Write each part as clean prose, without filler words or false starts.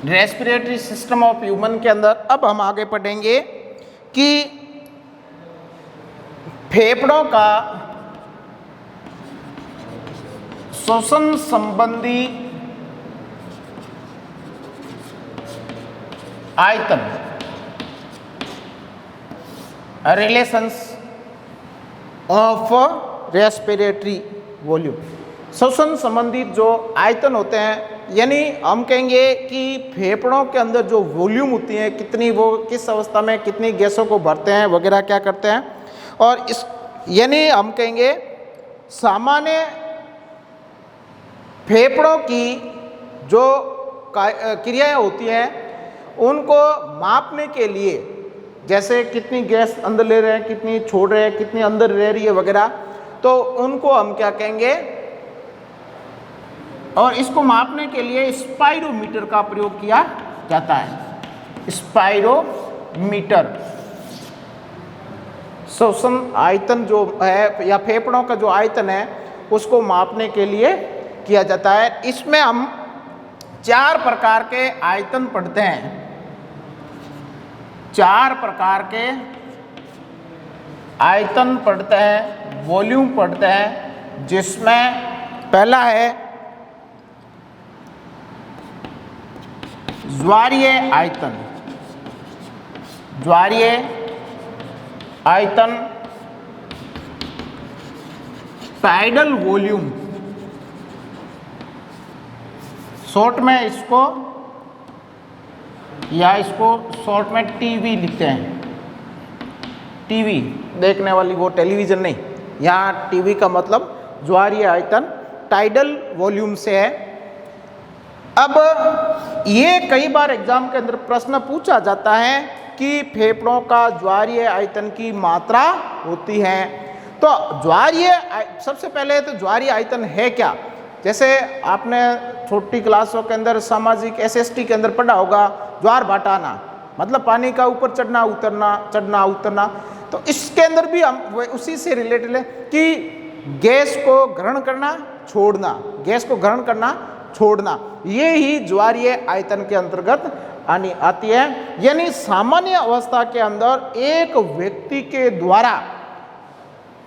Respiratory system of human के अंदर अब हम आगे पढ़ेंगे कि फेफड़ों का श्वसन संबंधी आयतन, रिलेशंस ऑफ रेस्पिरेटरी वॉल्यूम। श्वसन संबंधित जो आयतन होते हैं, यानी हम कहेंगे कि फेफड़ों के अंदर जो वॉल्यूम होती है, कितनी वो किस अवस्था में कितनी गैसों को भरते हैं वगैरह क्या करते हैं, और इस यानी हम कहेंगे सामान्य फेफड़ों की जो क्रियाएं होती हैं उनको मापने के लिए, जैसे कितनी गैस अंदर ले रहे हैं, कितनी छोड़ रहे हैं, कितनी अंदर रह रही है वगैरह, तो उनको हम क्या कहेंगे, और इसको मापने के लिए स्पाइरोमीटर का प्रयोग किया जाता है। स्पाइरोमीटर श्वसन आयतन जो है या फेफड़ों का जो आयतन है उसको मापने के लिए किया जाता है। इसमें हम 4 प्रकार के आयतन पढ़ते हैं, 4 प्रकार के आयतन पढ़ते हैं, वॉल्यूम पढ़ते हैं, जिसमें पहला है ज्वारीय आयतन। ज्वारीय आयतन, टाइडल वॉल्यूम, शॉर्ट में इसको या इसको शॉर्ट में टीवी लिखते हैं। टीवी देखने वाली वो टेलीविज़न नहीं, यहाँ टीवी का मतलब ज्वारीय आयतन टाइडल वॉल्यूम से है। अब ये कई बार एग्जाम के अंदर प्रश्न पूछा जाता है कि फेफड़ों का ज्वारीय आयतन की मात्रा होती है, तो ज्वारीय सबसे पहले तो ज्वारीय आयतन है क्या। जैसे आपने छोटी क्लासों के अंदर सामाजिक SST के अंदर पढ़ा होगा, ज्वार भाटाना मतलब पानी का ऊपर चढ़ना उतरना, चढ़ना उतरना। तो इसके अंदर भी हम उसी से रिलेटेड है कि गैस को ग्रहण करना छोड़ना, गैस को ग्रहण करना छोड़ना, ये ही ज्वारीय आयतन के अंतर्गत आती है। यानी सामान्य अवस्था के अंदर एक व्यक्ति के द्वारा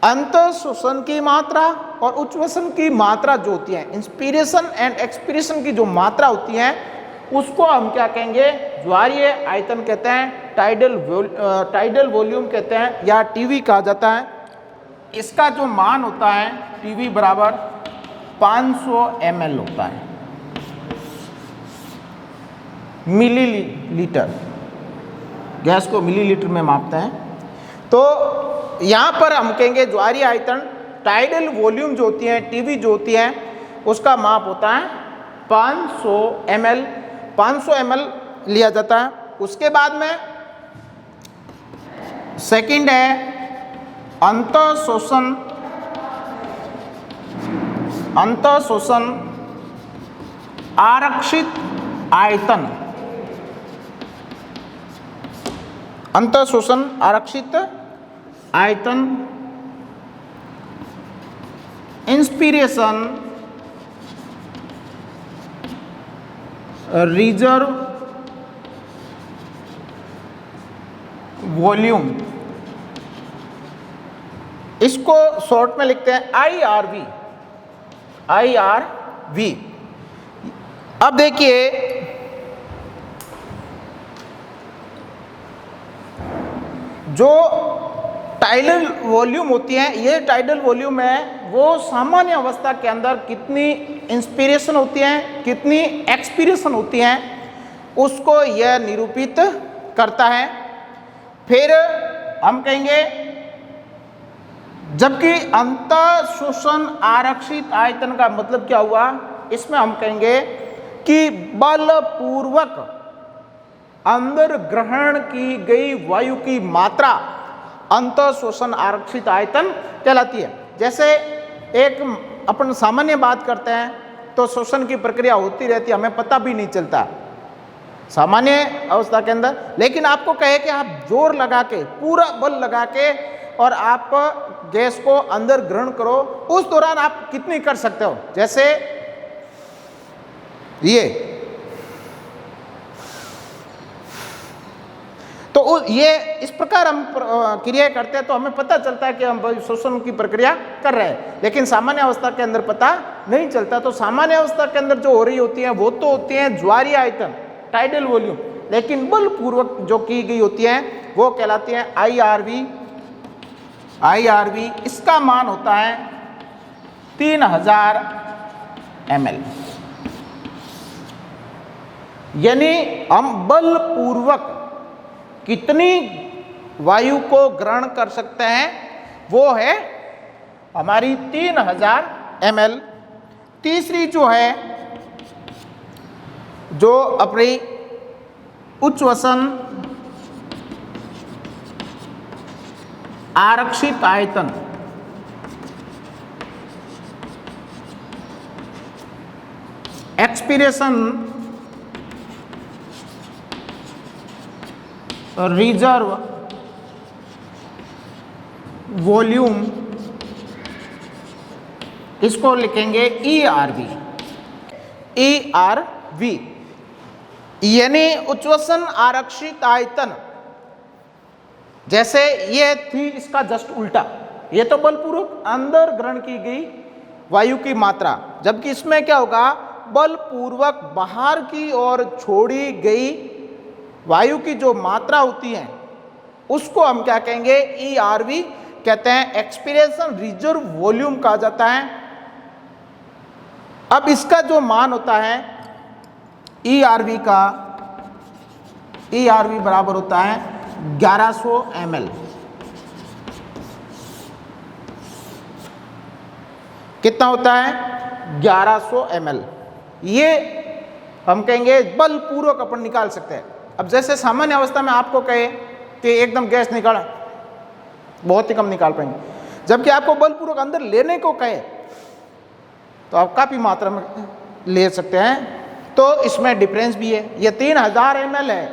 अंतः श्वसन की मात्रा और उच्छ्वसन की मात्रा जो होती है, इंस्पिरेशन एंड एक्सपिरेशन की जो मात्रा होती है, उसको हम क्या कहेंगे, ज्वारीय आयतन कहते हैं, टाइडल वॉल्यूम कहते हैं या टीवी कहा जाता है। इसका जो मान होता है टीवी बराबर 500 ml होता है, मिलीलीटर। गैस को मिलीलीटर में मापते हैं। तो यहाँ पर हम कहेंगे ज्वारीय आयतन, टाइडल वॉल्यूम जो होती है, टीवी जो होती है, उसका माप होता है 500 ml। 500 ml लिया जाता है। उसके बाद में सेकंड है अंतः श्वसन आरक्षित आयतन। अंतः श्वसन आरक्षित आयतन, इंस्पिरेशन रिजर्व वॉल्यूम, इसको शॉर्ट में लिखते हैं IRV। अब देखिए जो टाइडल वॉल्यूम होती है, ये टाइडल वॉल्यूम है वो सामान्य अवस्था के अंदर कितनी इंस्पिरेशन होती है, कितनी एक्सपिरेशन होती है, उसको यह निरूपित करता है। फिर हम कहेंगे जबकि अंतः श्वसन आरक्षित आयतन का मतलब क्या हुआ, इसमें हम कहेंगे कि बलपूर्वक अंदर ग्रहण की गई वायु की मात्रा अंतः श्वसन आरक्षित आयतन कहलाती है। जैसे एक अपन सामान्य बात करते हैं तो श्वसन की प्रक्रिया होती रहती है, हमें पता भी नहीं चलता सामान्य अवस्था के अंदर। लेकिन आपको कहे कि आप जोर लगा के, पूरा बल लगा के और आप गैस को अंदर ग्रहण करो, उस दौरान आप कितनी कर सकते हो। जैसे ये ये इस प्रकार हम क्रिया करते हैं तो हमें पता चलता है कि हम शोषण की प्रक्रिया कर रहे हैं, लेकिन सामान्य अवस्था के अंदर पता नहीं चलता। तो सामान्य अवस्था के अंदर जो हो रही होती है वो तो होती है ज्वारीय आयतन, टाइडल वॉल्यूम, लेकिन बलपूर्वक जो की गई होती है वो कहलाती है IRV। इसका मान होता है 3000 ml। यानी हम बलपूर्वक कितनी वायु को ग्रहण कर सकते हैं वो है हमारी 3000 ml। तीसरी जो है जो अपनी उच्चवसन आरक्षित आयतन, एक्सपीरेशन रिजर्व वॉल्यूम, इसको लिखेंगे ERV। यानी उच्चवसन आरक्षित आयतन, जैसे ये थी इसका जस्ट उल्टा, ये तो बलपूर्वक अंदर ग्रहण की गई वायु की मात्रा, जबकि इसमें क्या होगा, बलपूर्वक बाहर की ओर छोड़ी गई वायु की जो मात्रा होती है उसको हम क्या कहेंगे, ERV कहते हैं, एक्सपीरेशन रिजर्व वॉल्यूम कहा जाता है। अब इसका जो मान होता है ERV का, ERV बराबर होता है 1100 ml। कितना होता है, 1100 ml। ये हम कहेंगे बलपूर्वक अपन निकाल सकते हैं। अब जैसे सामान्य अवस्था में आपको कहे कि एकदम गैस निकाला, बहुत ही कम निकाल पाएंगे, जबकि आपको बलपूर्वक अंदर लेने को कहे तो आप काफ़ी मात्रा में ले सकते हैं। तो इसमें डिफरेंस भी है। ये 3000 ml है,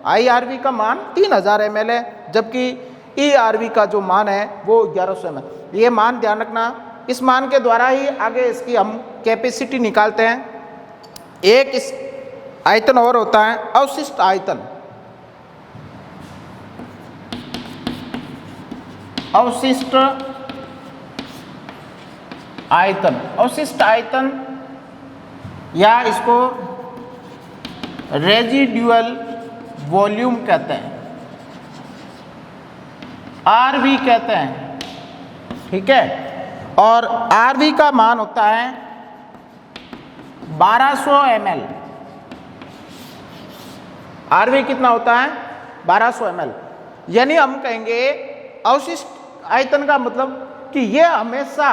IRV का मान 3000 ml है, जबकि ERV का जो मान है वो 1100 ml। ये मान ध्यान रखना, इस मान के द्वारा ही आगे इसकी हम कैपेसिटी निकालते हैं। एक इस आयतन और होता है अवशिष्ट आयतन। अवशिष्ट आयतन, अवशिष्ट आयतन या इसको रेजिडुअल वॉल्यूम कहते हैं, RV कहते हैं, ठीक है। और RV का मान होता है 1200 ml। RV कितना होता है, 1200 ml। यानी हम कहेंगे अवशिष्ट आयतन का मतलब कि यह हमेशा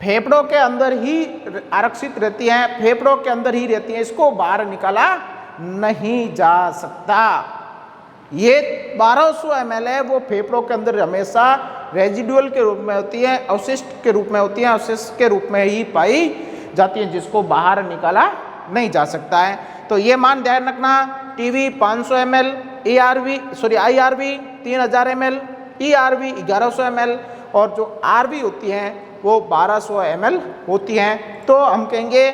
फेफड़ों के अंदर ही आरक्षित रहती हैं, फेफड़ों के अंदर ही रहती हैं, इसको बाहर निकाला नहीं जा सकता। ये 1200 ml है, वो फेफड़ों के अंदर हमेशा रेजिडुअल के रूप में होती है, अवशिष्ट के रूप में होती है, अवशिष्ट के रूप में ही पाई जाती है, जिसको बाहर निकाला नहीं जा सकता है। तो ये मान ध्यान रखना, TV 500 ml, IRV 3000 ml, ERV 1100 ml और जो RV होती हैं वो 1200 ml होती हैं। तो हम कहेंगे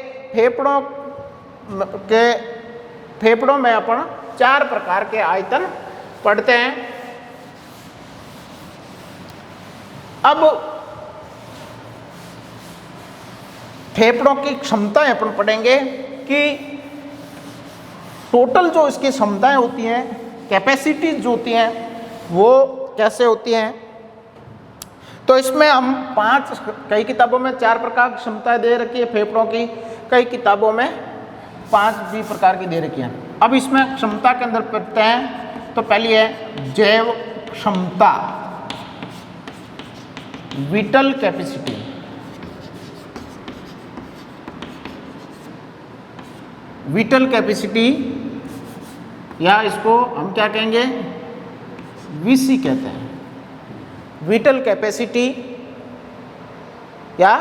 फेफड़ों में अपन 4 प्रकार के आयतन पढ़ते हैं। अब फेफड़ों की क्षमताएं अपन पढ़ेंगे कि टोटल जो इसकी क्षमताएं होती हैं, कैपेसिटीज जो होती हैं वो कैसे होती हैं। तो इसमें हम 5, कई किताबों में 4 प्रकार की क्षमताएं दे रखी है फेफड़ों की, कई किताबों में 5 भी प्रकार की दे रखी है। अब इसमें क्षमता के अंदर पढ़ते हैं, तो पहली है जैव क्षमता, विटल कैपेसिटी। विटल कैपेसिटी या इसको हम क्या कहेंगे, VC कहते हैं, विटल कैपेसिटी या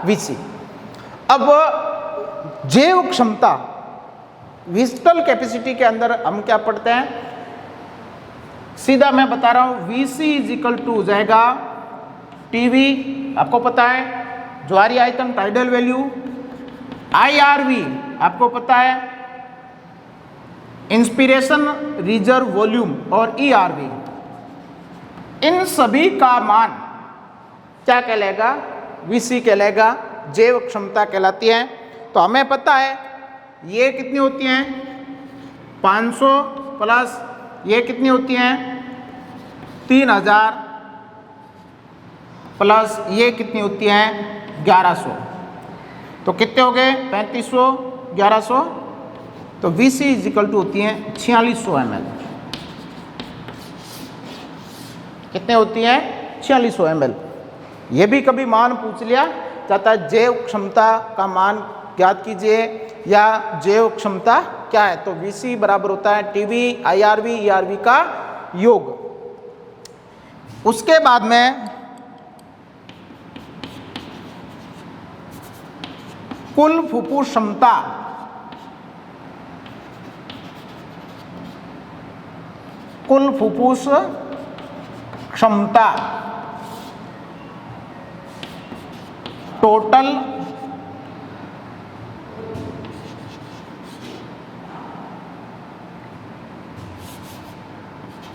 VC। अब जैव क्षमता, विटल कैपेसिटी के अंदर हम क्या पढ़ते हैं, सीधा मैं बता रहा हूं, VC इज इक्वल टू जाएगा TV, आपको पता है ज्वारीय आयतन टाइडल वैल्यू, IRV आपको पता है इंस्पिरेशन, रिजर्व वॉल्यूम और ERV, इन सभी का मान क्या कहलाएगा? VC कहलाएगा, जैव क्षमता कहलाती है। तो हमें पता है ये कितनी होती हैं? 500 प्लस ये कितनी होती हैं? 3000 प्लस ये कितनी होती हैं? 1100। तो कितने हो गए? 3500, 1100। तो VC इज इक्वल टू होती हैं 4600 ml। कितने होती हैं? 4600 ml। ये भी कभी मान पूछ लिया जाता है, जैव क्षमता का मान ज्ञात कीजिए या जैव क्षमता क्या है, तो VC बराबर होता है TV IRV ERV का योग। उसके बाद में कुल फुफ्फुस क्षमता, कुल फुफ्फुस क्षमता, टोटल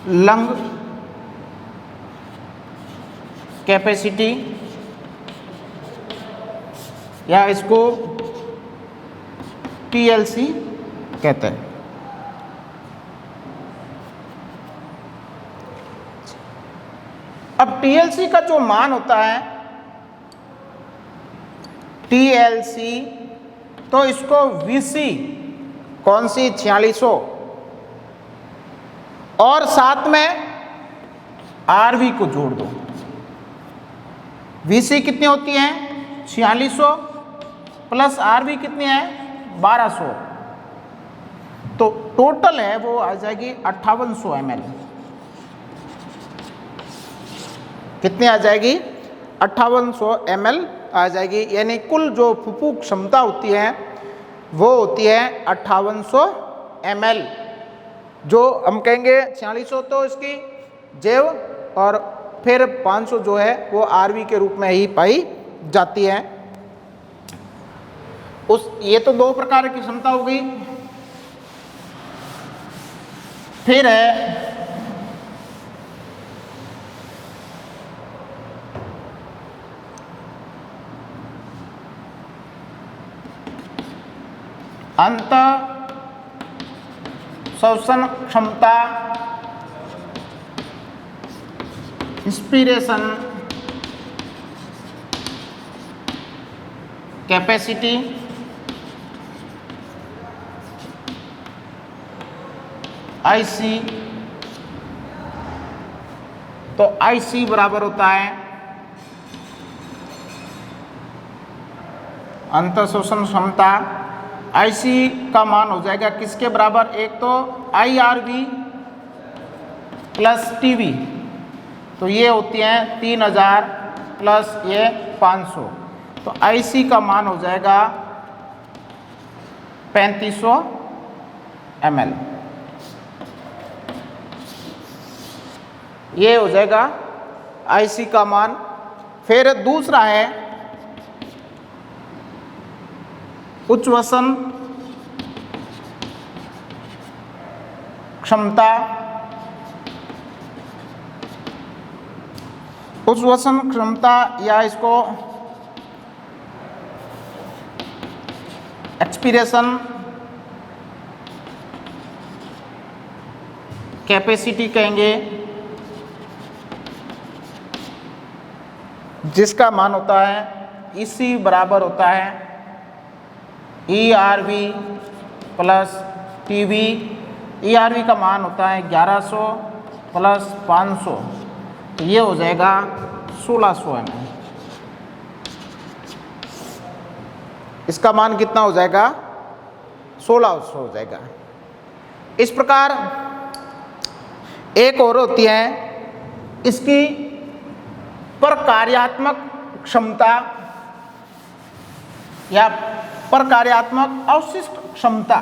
लंग कैपेसिटी, या इसको TLC कहते हैं। अब TLC का जो मान होता है TLC, तो इसको VC कौन सी 4600 और साथ में RV को जोड़ दो। VC कितनी होती है? 4600 प्लस RV कितनी है? 1200। तो टोटल है वो आ जाएगी 5800 ml। कितनी आ जाएगी? 5800 ml आ जाएगी। यानी कुल जो फुफ्फुस क्षमता होती है वो होती है 5800 ml। जो हम कहेंगे 4600 तो इसकी जैव, और फिर 500 जो है वो RV के रूप में ही पाई जाती है। ये तो दो प्रकार की क्षमता हो गई। फिर है अंत शोषण क्षमता, इंस्पिरेशन कैपेसिटी, IC। तो IC बराबर होता है अंत शोषण क्षमता। IC का मान हो जाएगा किसके बराबर? एक तो IRV प्लस TV, तो ये होती हैं 3000 प्लस ये 500, तो IC का मान हो जाएगा 3500 ml। ये हो जाएगा IC का मान। फिर दूसरा है उच्चवसन क्षमता। उच्चवसन क्षमता या इसको एक्सपीरेशन कैपेसिटी कहेंगे, जिसका मान होता है इसी बराबर होता है ERV प्लस TV। ERV का मान होता है 1100 प्लस 500, तो ये हो जाएगा 1600 ml। इसका मान कितना हो जाएगा? 1600 हो जाएगा। इस प्रकार एक और होती है इसकी प्रकार्यात्मक क्षमता या प्रकार्यात्मक अवशिष्ट क्षमता।